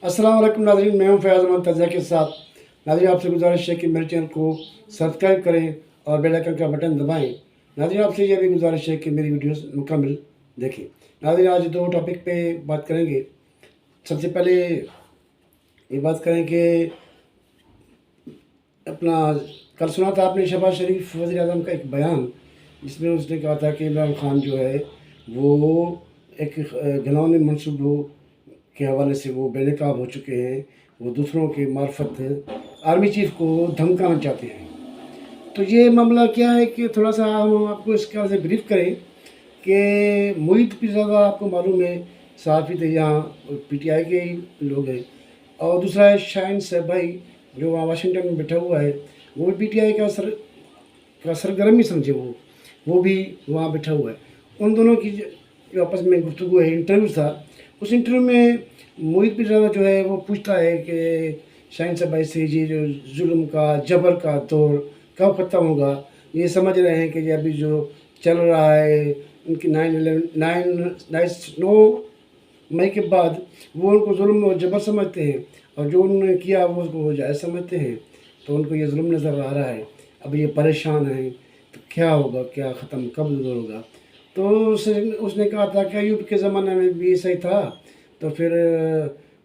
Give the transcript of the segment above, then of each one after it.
अस्सलाम वालेकुम नाज़रीन, मैं हूं फैज़ अहमद तज़िया के साथ। नाज़रीन, आपसे गुजारिश है कि मेरे चैनल को सब्सक्राइब करें और बेल आइकन का बटन दबाएं। नाज़रीन, आपसे यह भी गुजारिश है कि मेरी वीडियोस मुकम्मल देखें। नाज़रीन, आज दो टॉपिक पे बात करेंगे। सबसे पहले ये बात करें कि अपना कल सुना था आपने शहबाज शरीफ वज़ीर आज़म का एक बयान, जिसमें उसने कहा था कि इमरान खान जो है वो एक घिनौने मनसूबों के हवाले से वो बेनकाब हो चुके हैं। वो दूसरों के मार्फत आर्मी चीफ को धमकाना चाहते हैं। तो ये मामला क्या है कि थोड़ा सा हम आपको इसके से ब्रीफ करें कि मोहित पिरज़ादा आपको मालूम है सहाफ़ी थे, यहाँ पीटीआई के ही लोग हैं। और दूसरा है शाहीन साहब भाई, जो वहाँ वाशिंगटन में बैठा हुआ है, वो भी पीटीआई का सरगर्मी समझे, वो भी वहाँ बैठा हुआ है। उन दोनों की जो आपस में गुफ्तगू है, इंटरव्यू था, उस इंटरव्यू में मोहित पिरज़ादा जो है वो पूछता है कि शाहीन साहब भाई से ये जो जुल्म का जबर का दौर कब ख़त्म होगा। ये समझ रहे हैं कि ये अभी जो चल रहा है उनकी 9 मई के बाद, वो उनको जुल्म और जबर समझते हैं, और जो उन्होंने किया वो उसको जायज़ समझते हैं। तो उनको ये जुल्म नज़र आ रहा है। अब ये परेशान हैं, तो क्या होगा, क्या ख़त्म कब दूर होगा। तो उसने कहा था कि अयूब के ज़माने में भी सही था। तो फिर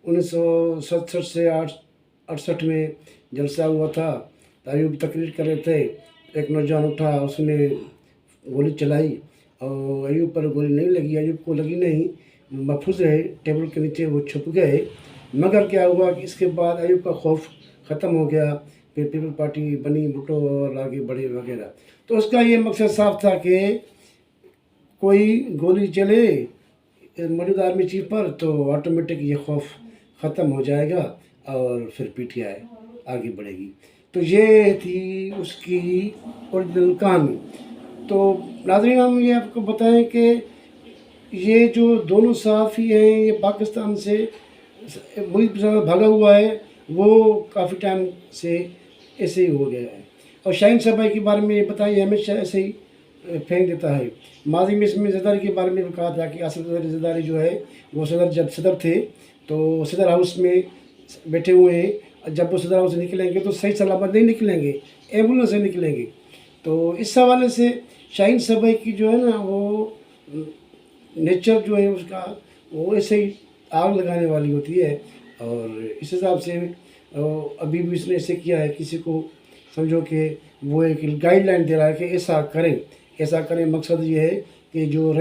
1967 से 68 में जलसा हुआ था, तो अयूब तकरीर कर रहे थे, एक नौजवान उठा, उसने गोली चलाई और अयूब पर गोली नहीं लगी, अयूब को लगी नहीं, महफूज रहे, टेबल के नीचे वो छुप गए। मगर क्या हुआ कि इसके बाद अयूब का खौफ ख़त्म हो गया, फिर पीपल पार्टी बनी, भुट्टो और आगे बढ़े वगैरह। तो उसका ये मकसद साफ था कि कोई गोली चले मौजूदा आर्मी चीफ पर तो ऑटोमेटिक ये खौफ ख़त्म हो जाएगा और फिर पीटीआई आगे बढ़ेगी। तो ये थी उसकी ओरिजिनल कहानी। तो नाज़रीन, हम ये आपको बताएं कि ये जो दोनों सहाफ़ी हैं, ये पाकिस्तान से मुल्क भागा हुआ है, वो काफ़ी टाइम से ऐसे ही हो गया है। और शाहीन साहब भाई के बारे में ये बताइए, हमेशा ऐसे ही फेंक देता है। माजी में इसमें ज़रदारी के बारे में भी कहा था कि आसिफ ज़रदारी जो है वो जब सदर थे तो सदर हाउस में बैठे हुए हैं। जब वो सदर हाउस से निकलेंगे तो सही सलामत नहीं निकलेंगे, एम्बुलेंस से निकलेंगे। तो इस हवाले से शाहीन साहब भाई की जो है ना, वो नेचर जो है उसका, वो ऐसे ही आग लगाने वाली होती है। और इस हिसाब से अभी भी इसने ऐसे किया है, किसी को समझो कि वो एक गाइडलाइन दे रहा है कि ऐसा करें, ऐसा करें। मकसद ये है कि जो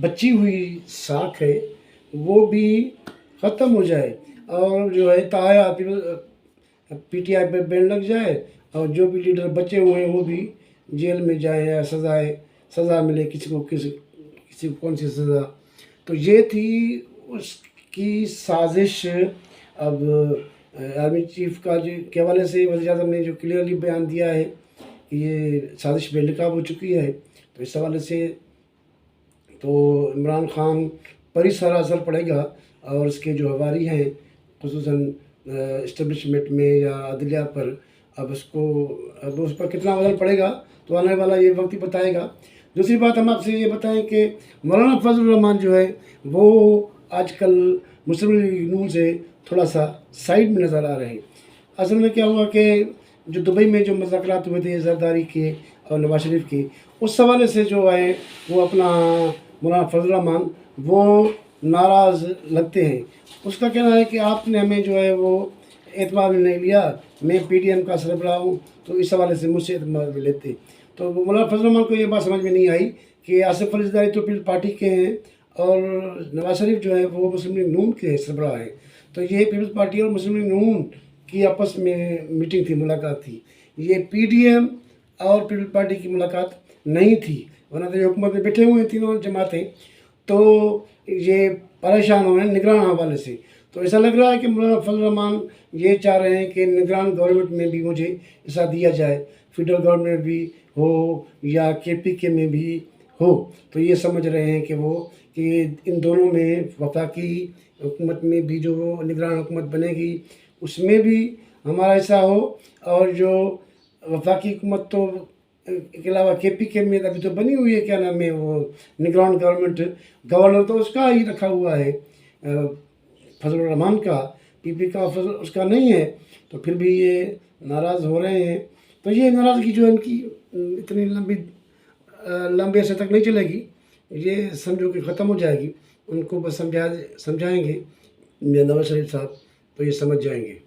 बची हुई साख है वो भी ख़त्म हो जाए, और जो है ताया पीटीआई पे बैन लग जाए, और जो भी लीडर बचे हुए हैं वो भी जेल में जाए या सज़ा मिले। किसी को कौन सी सज़ा। तो ये थी उसकी साजिश। अब आर्मी चीफ का जो के हवाले से वज़ीर आज़म ने जो क्लियरली बयान दिया है कि ये साजिश बेनकाब हो चुकी है, तो इस हवाले से तो इमरान खान पर ही सारा असर पड़ेगा, और उसके जो हवारी हैं खुसूसन इस्टबलिशमेंट में या अदलिया पर, अब उस पर कितना असर पड़ेगा तो आने वाला ये वक्त ही बताएगा। दूसरी बात हम आपसे ये बताएं कि मौलाना फजल रहमान जो है वो आजकल मुस्लिम लीग नून से थोड़ा सा साइड में नज़र आ रहे हैं। असल में क्या हुआ कि जो दुबई में जो मुज़ाकरात हुए थे ज़रदारी के और नवाज शरीफ के, उस हवाले से जो है वो अपना मौलाना फजल रहमान वो नाराज़ लगते हैं। उसका कहना है कि आपने हमें जो है वो एतबार में नहीं लिया, मैं पीडीएम का सरबराह हूँ, तो इस हवाले से मुझसे एतबार में लेते। तो मौलाना फजल रहमान को ये बात समझ में नहीं आई कि आसिफ अली ज़रदारी तो पीपल्स पार्टी के हैं और नवाज शरीफ जो है वो मुस्लिम लीग नून के सरबराह हैं। तो ये पीपल्स पार्टी और मुस्लिम लीग नून की आपस में मीटिंग थी, मुलाकात थी। ये पीडीएम और पीपल्स पार्टी की मुलाकात नहीं थी, वरना तो हुकूमत में बैठे हुए तीनों जमातें। तो ये परेशान हो रहे हैं निगरान हवाले से। तो ऐसा लग रहा है कि मौलाना फजल रहमान ये चाह रहे हैं कि निगरान गवर्नमेंट में भी मुझे हिस्सा दिया जाए, फेडरल गवर्नमेंट में भी हो या केपीके में भी हो। तो ये समझ रहे हैं कि इन दोनों में वफाकी हुकूमत में भी जो निगरान हुकूमत बनेगी उसमें भी हमारा हिस्सा हो, और जो वफाकी हुकूमत तो के अलावा केपीके में अभी तो बनी हुई है, क्या नाम है वो निगरान गवर्नमेंट, गवर्नर तो उसका ही रखा हुआ है फजल रहमान का, पीपी का फजल उसका नहीं है, तो फिर भी ये नाराज़ हो रहे हैं। तो ये नाराज़गी जो है इनकी इतनी लंबे अर्से तक नहीं चलेगी, ये समझो कि ख़त्म हो जाएगी। उनको बस समझाएंगे मियां नवाज शरीफ साहब, तो ये समझ जाएंगे।